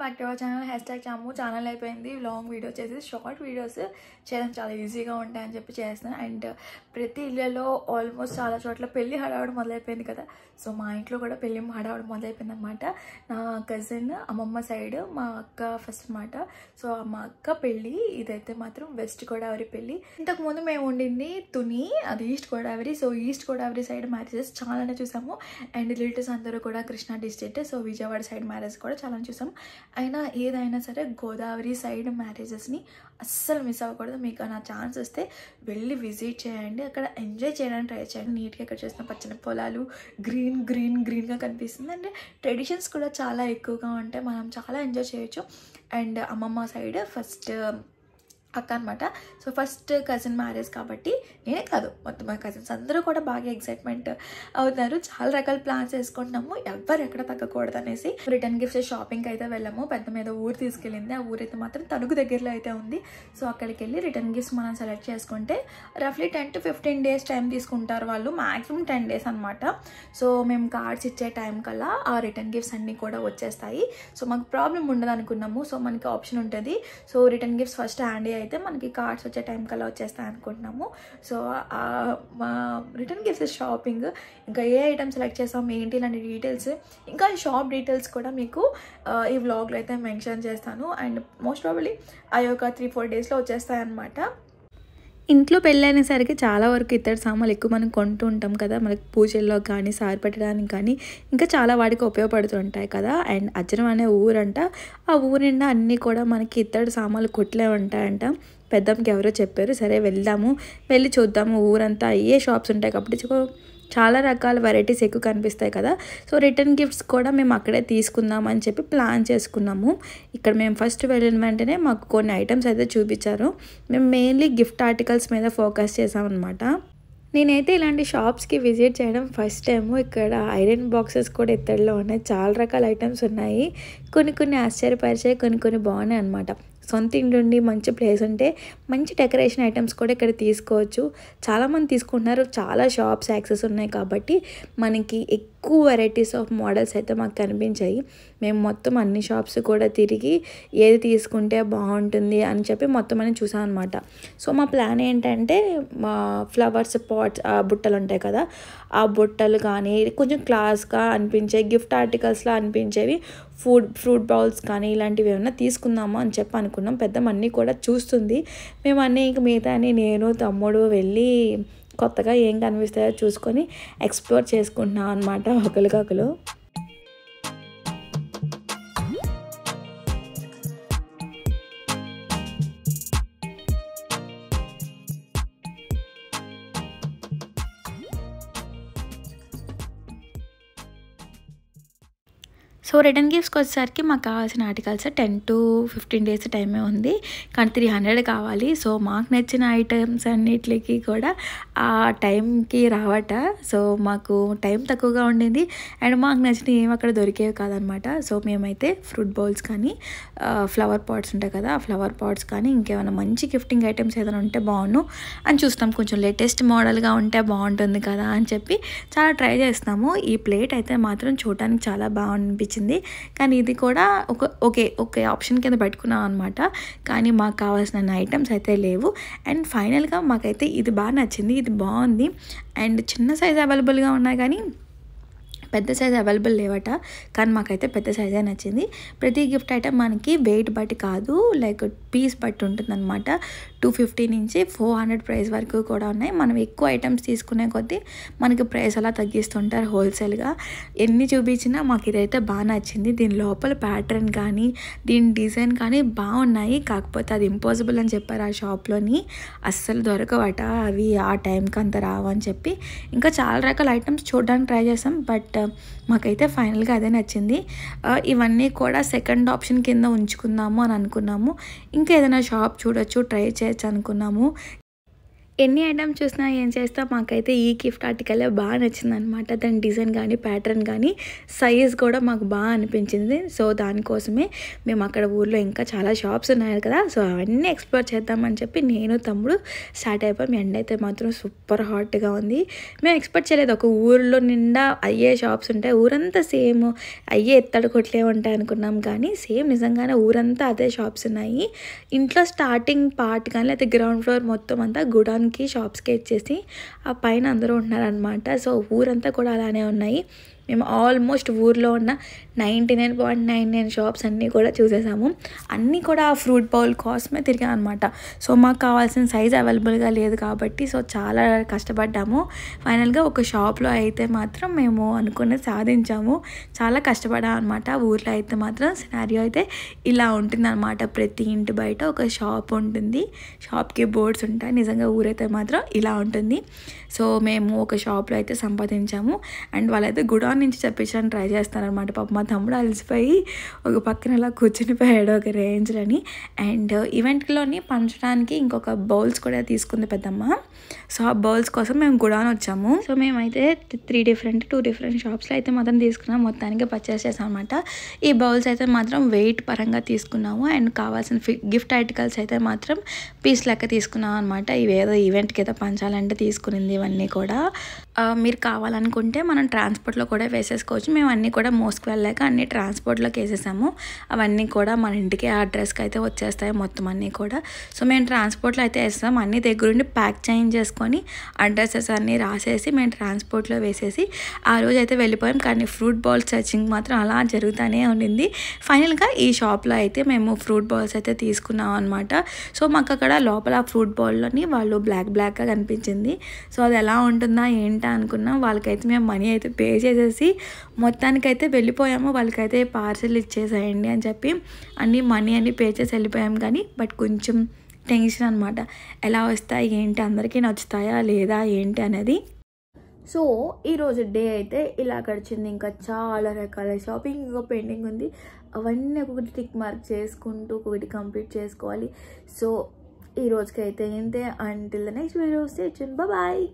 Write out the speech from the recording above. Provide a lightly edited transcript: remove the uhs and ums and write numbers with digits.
Back to our channel #చాము channel అయిపోయింది. Long video చేసి షార్ట్ వీడియోస్ చేయడం చాలా ఈజీగా ఉంటాయని చెప్పి చేస్తున్నాను. అండ్ ప్రతి ఇళ్ళలో ఆల్మోస్ట్ చాలా చోట్ల పెళ్ళి హడావుడు మొదలైపోయింది కదా. సో మా ఇంట్లో కూడా పెళ్ళి హడావుడు మొదలైపోయింది అనమాట. నా కజిన్ అమ్మమ్మ సైడ్ మా అక్క ఫస్ట్ అనమాట. సో మా అక్క పెళ్ళి ఇదైతే మాత్రం వెస్ట్ గోదావరి పెళ్ళి. ఇంతకుముందు మేము ఉండింది తుని, అది east Godavari. So east Godavari side marriages చాలానే చూసాము. అండ్ రిలేటివ్స్ అందరూ కూడా Krishna district, so Vijayawada side marriage కూడా చాలా చూసాం. అయినా ఏదైనా సరే గోదావరి సైడ్ మ్యారేజెస్ని అస్సలు మిస్ అవ్వకూడదు. మీకు నా ఛాన్స్ వస్తే వెళ్ళి విజిట్ చేయండి, అక్కడ ఎంజాయ్ చేయడానికి ట్రై చేయండి. నీట్గా ఇక్కడ చేసిన పచ్చని పొలాలు గ్రీన్గా కనిపిస్తుంది. అండ్ ట్రెడిషన్స్ కూడా చాలా ఎక్కువగా ఉంటాయి, మనం చాలా ఎంజాయ్ చేయొచ్చు. అండ్ అమ్మమ్మ సైడ్ ఫస్ట్ అక్క అనమాట. సో ఫస్ట్ కజిన్ మ్యారేజ్ కాబట్టి నేనే కాదు, మొత్తం మా కజిన్స్ అందరూ కూడా బాగా ఎక్సైట్మెంట్ అవుతున్నారు. చాలా రకాల ప్లాన్స్ వేసుకుంటున్నాము, ఎవరు ఎక్కడ తగ్గకూడదు అనేసి. రిటర్న్ గిఫ్ట్స్ షాపింగ్కి అయితే వెళ్ళాము. పెద్ద మీద ఊరు తీసుకెళ్ళింది. ఆ ఊరైతే మాత్రం తణుకు దగ్గరలో అయితే ఉంది. సో అక్కడికి వెళ్ళి రిటర్న్ గిఫ్ట్స్ మనం సెలెక్ట్ చేసుకుంటే రఫ్లీ 10 to 15 days టైం తీసుకుంటారు వాళ్ళు, మ్యాక్సిమం 10 days అనమాట. సో మేము కార్డ్స్ ఇచ్చే టైం కల్లా ఆ రిటర్న్ గిఫ్ట్స్ అన్నీ కూడా వచ్చేస్తాయి. సో మాకు ప్రాబ్లం ఉండదు అనుకున్నాము. సో మనకి ఆప్షన్ ఉంటుంది. So return gifts first handy అయితే మనకి కార్డ్స్ వచ్చే టైం కల్లా వచ్చేస్తాయి అనుకుంటున్నాము. సో మా రిటర్న్ గిఫ్ట్స్ షాపింగ్, ఇంకా ఏ ఐటమ్ సెలెక్ట్ చేసాం ఏంటి ఇలాంటి డీటెయిల్స్, ఇంకా షాప్ డీటెయిల్స్ కూడా మీకు ఈ వ్లాగ్లో అయితే మెన్షన్ చేస్తాను. అండ్ మోస్ట్ ప్రాబబ్లీ అవి ఒక 3-4 daysలో వచ్చేస్తాయి అన్నమాట. ఇంట్లో పెళ్ళైనసరికి చాలా వరకు ఇతర సామాన్లు ఎక్కువ మనం కొంటూ ఉంటాం కదా, మనకి పూజల్లో కానీ సారి పెట్టడానికి కానీ ఇంకా చాలా వాటికి ఉపయోగపడుతుంటాయి కదా. అండ్ అజ్జనం అనే ఊరంట, ఆ ఊరు నిండా అన్నీ కూడా మనకి ఇతర సామాన్లు కొట్లే ఉంటాయంట. పెద్దమ్మకి ఎవరో చెప్పారు, సరే వెళ్దాము, వెళ్ళి చూద్దాము. ఊరంతా అయ్యే షాప్స్ ఉంటాయి కాబట్టి చాలా రకాల వెరైటీస్ ఎక్కువ కనిపిస్తాయి కదా. సో రిటర్న్ గిఫ్ట్స్ కూడా మేము అక్కడే తీసుకుందాం అని చెప్పి ప్లాన్ చేసుకున్నాము. ఇక్కడ మేము ఫస్ట్ వెళ్ళిన వెంటనే మాకు కొన్ని ఐటమ్స్ అయితే చూపించారు. మేము మెయిన్లీ గిఫ్ట్ ఆర్టికల్స్ మీద ఫోకస్ చేసామన్నమాట. నేనైతే ఇలాంటి షాప్స్కి విజిట్ చేయడం ఫస్ట్ టైము. ఇక్కడ ఐరన్ బాక్సెస్ కూడా ఇత్తడిలో ఉన్నాయి, చాలా రకాల ఐటమ్స్ ఉన్నాయి. కొన్ని ఆశ్చర్యపరిచాయి, కొన్ని బాగున్నాయి అనమాట. సొంత ఇంటి ఉండి మంచి ప్లేస్ ఉంటే మంచి డెకరేషన్ ఐటమ్స్ కూడా ఇక్కడ తీసుకోవచ్చు. చాలామంది తీసుకుంటున్నారు, చాలా షాప్స్ యాక్సెస్ ఉన్నాయి కాబట్టి మనకి ఎక్కువ వెరైటీస్ ఆఫ్ మోడల్స్ అయితే మాకు కనిపించాయి. మేము మొత్తం అన్ని షాప్స్ కూడా తిరిగి ఏది తీసుకుంటే బాగుంటుంది అని చెప్పి మొత్తం అని చూసాం అనమాట. సో మా ప్లాన్ ఏంటంటే మా ఫ్లవర్స్ పాట్స్ బుట్టలు ఉంటాయి కదా, ఆ బుట్టలు కానీ కొంచెం క్లాస్గా అనిపించే గిఫ్ట్ ఆర్టికల్స్లా అనిపించేవి ఫ్రూట్ బౌల్స్ కానీ ఇలాంటివి ఏమైనా తీసుకుందాము అని చెప్పి అనుకున్నాం. పెద్దమ్మ అన్నీ కూడా చూస్తుంది, మేము అన్నీ ఇంక మిగతా అని నేను తమ్ముడు వెళ్ళి కొత్తగా ఏం కనిపిస్తాయో చూసుకొని ఎక్స్ప్లోర్ చేసుకుంటున్నాం అనమాట ఒకరికొకరు. సో రిటర్న్ గిఫ్ట్స్కి వచ్చేసరికి మాకు కావాల్సిన ఆర్టికల్స్ 10 to 15 days టైమే ఉంది, కానీ 300 కావాలి. సో మాకు నచ్చిన ఐటమ్స్ అన్నిటికి కూడా ఆ టైంకి రావట. సో మాకు టైం తక్కువగా ఉండింది అండ్ మాకు నచ్చినవి ఏమి అక్కడ దొరికేవి కాదనమాట. సో మేమైతే ఫ్రూట్ బౌల్స్ కానీ ఫ్లవర్ పాట్స్ ఉంటాయి కదా, ఆ ఫ్లవర్ పాట్స్ కానీ ఇంకేమైనా మంచి గిఫ్టింగ్ ఐటమ్స్ ఏదైనా ఉంటే బాగుండు అని చూస్తాం. కొంచెం లేటెస్ట్ మోడల్గా ఉంటే బాగుంటుంది కదా అని చెప్పి చాలా ట్రై చేస్తాము. ఈ ప్లేట్ అయితే మాత్రం చూడటానికి చాలా బాగా అనిపించింది, కానీ ఇది కూడా ఓకే ఆప్షన్ కింద పెట్టుకున్నాం అనమాట. కానీ మాకు కావాల్సిన ఐటమ్స్ అయితే లేవు. అండ్ ఫైనల్గా మాకైతే ఇది బాగా నచ్చింది, ఇది బాగుంది. అండ్ చిన్న సైజ్ అవైలబుల్గా ఉన్నాయి కానీ పెద్ద సైజ్ అవైలబుల్ లేవట, కానీ మాకైతే పెద్ద సైజే నచ్చింది. ప్రతి గిఫ్ట్ ఐటమ్ మనకి వెయిట్ బట్టి కాదు, లైక్ పీస్ బట్టి ఉంటుందన్నమాట. 250 నుంచి 400 ప్రైస్ వరకు కూడా ఉన్నాయి. మనం ఎక్కువ ఐటమ్స్ తీసుకునే కొద్దీ మనకి ప్రైస్ అలా తగ్గిస్తుంటారు హోల్సేల్గా. ఎన్ని చూపించినా మాకు ఇదైతే బాగా నచ్చింది. దీని లోపల ప్యాటర్న్ కానీ దీని డిజైన్ కానీ బాగున్నాయి, కాకపోతే అది ఇంపాసిబుల్ అని చెప్పారు ఆ షాప్లోని, అస్సలు దొరకవట అవి ఆ టైంకి అంత రావని చెప్పి. ఇంకా చాలా రకాల ఐటమ్స్ చూడడానికి ట్రై చేసాం, బట్ మాకైతే ఫైనల్గా అదే నచ్చింది. ఇవన్నీ కూడా సెకండ్ ఆప్షన్ కింద ఉంచుకుందాము అని అనుకున్నాము. ఇంకా ఏదైనా షాప్ చూడొచ్చు, ట్రై చేయొచ్చు అనుకున్నాము. ఎన్ని ఐటమ్స్ చూసినా ఏం చేస్తా మాకైతే ఈ గిఫ్ట్ ఆర్టికలే బాగా నచ్చిందనమాట. దాని డిజైన్ కానీ ప్యాటర్న్ కానీ సైజ్ కూడా మాకు బాగా అనిపించింది. సో దానికోసమే మేము అక్కడ ఊర్లో ఇంకా చాలా షాప్స్ ఉన్నాయి కదా, సో అవన్నీ ఎక్స్ప్లోర్ చేద్దామని చెప్పి నేను తమ్ముడు స్టార్ట్ అయిపోయాం. ఎండ అయితే మాత్రం సూపర్ హాట్గా ఉంది. మేము ఎక్స్పెక్ట్ చేయలేదు ఒక ఊర్లో నిండా అయ్యే షాప్స్ ఉంటాయి, ఊరంతా సేమ్ అయ్యే ఎత్తడి కొట్లే ఉంటాయి అనుకున్నాం. కానీ సేమ్ నిజంగానే ఊరంతా అదే షాప్స్ ఉన్నాయి. ఇంట్లో స్టార్టింగ్ పార్ట్ కానీ లేకపోతే గ్రౌండ్ ఫ్లోర్ మొత్తం అంతా గుడాన్ షాప్స్కి ఇచ్చేసి ఆ పైన అందరూ ఉంటున్నారనమాట. సో ఊరంతా కూడా అలానే ఉన్నాయి. మేము ఆల్మోస్ట్ ఊర్లో ఉన్న 99.99 షాప్స్ అన్నీ కూడా చూసేసాము. అన్నీ కూడా ఫ్రూట్ బౌల్ కోసమే తిరిగాం అనమాట. సో మాకు కావాల్సిన సైజ్ అవైలబుల్గా లేదు కాబట్టి సో చాలా కష్టపడ్డాము. ఫైనల్గా ఒక షాప్లో అయితే మాత్రం మేము అనుకున్నది సాధించాము. చాలా కష్టపడాం అనమాట. ఊర్లో అయితే మాత్రం సినారియో అయితే ఇలా ఉంటుందన్నమాట. ప్రతి ఇంటి బయట ఒక షాప్ ఉంటుంది, షాప్కి బోర్డ్స్ ఉంటాయి. నిజంగా ఊరైతే మాత్రం ఇలా ఉంటుంది. సో మేము ఒక షాప్లో అయితే సంపాదించాము. అండ్ వాళ్ళైతే గుడాన్ నుంచి చెప్పించడానికి ట్రై చేస్తారనమాట. పాప మా తమ్ముడు అలసిపోయి ఒక పక్కన అలా కూర్చునిపోయాడు ఒక రేంజ్లోని. అండ్ ఈవెంట్లోని పంచడానికి ఇంకొక బౌల్స్ కూడా తీసుకుంది పెద్దమ్మ. సో ఆ బౌల్స్ కోసం మేము గుడాన్ వచ్చాము. సో మేమైతే 2 డిఫరెంట్ షాప్స్లో అయితే మాత్రం తీసుకున్నాం. మొత్తానికి పర్చేస్ చేసాం అనమాట. ఈ బౌల్స్ అయితే మాత్రం వెయిట్ పరంగా తీసుకున్నాము. అండ్ కావాల్సిన గిఫ్ట్ ఆర్టికల్స్ అయితే మాత్రం పీస్ లెక్క తీసుకున్నాం అనమాట. ఇవేదో ఈవెంట్కి ఏదో పంచాలంటే తీసుకునింది ఇవన్నీ కూడా. మీరు కావాలనుకుంటే మనం ట్రాన్స్పోర్ట్లో కూడా వేసేసుకోవచ్చు. మేము అన్నీ కూడా మోసుకు వెళ్ళాక అన్నీ ట్రాన్స్పోర్ట్లోకి వేసేసాము. అవన్నీ కూడా మన ఇంటికి అడ్రస్కి అయితే వచ్చేస్తాయి మొత్తం అన్నీ కూడా. సో మేము ట్రాన్స్పోర్ట్లో అయితే వేస్తాం. అన్నీ దగ్గరుండి ప్యాక్ చేసుకొని అడ్రసెస్ అన్నీ రాసేసి మేము ట్రాన్స్పోర్ట్లో వేసేసి ఆ రోజు అయితే వెళ్ళిపోయాం. కానీ ఫ్రూట్ బౌల్స్ సర్చింగ్ మాత్రం అలా జరుగుతూనే ఉండింది. ఫైనల్గా ఈ షాప్లో అయితే మేము ఫ్రూట్ బౌల్స్ అయితే తీసుకున్నాం అనమాట. సో మాకు అక్కడ లోపల ఫ్రూట్ బౌల్లోని వాళ్ళు బ్లాక్గా కనిపించింది. సో అది ఎలా ఉంటుందా ఏంటా అనుకున్నాం. వాళ్ళకైతే మేము మనీ అయితే పే చేసేసి మొత్తానికైతే వెళ్ళిపోయాము. వాళ్ళకైతే పార్సల్ ఇచ్చేసేయండి అని చెప్పి మనీ అన్నీ పే చేసి వెళ్ళిపోయాం. కానీ బట్ కొంచెం టెన్షన్ అనమాట, ఎలా వస్తాయి ఏంటి, అందరికీ నచ్చుతాయా లేదా ఏంటి అనేది. సో ఈరోజు డే అయితే ఇలా గడిచింది. ఇంకా చాలా రకాల షాపింగ్ ఇంకా పెండింగ్ ఉంది. అవన్నీ ఒక్కొక్కటి టిక్ మార్క్ చేసుకుంటూ ఒక్కొక్కటి కంప్లీట్ చేసుకోవాలి. సో ఈ రోజుకైతే ఇంతే. Until the next video, stay tuned, bye.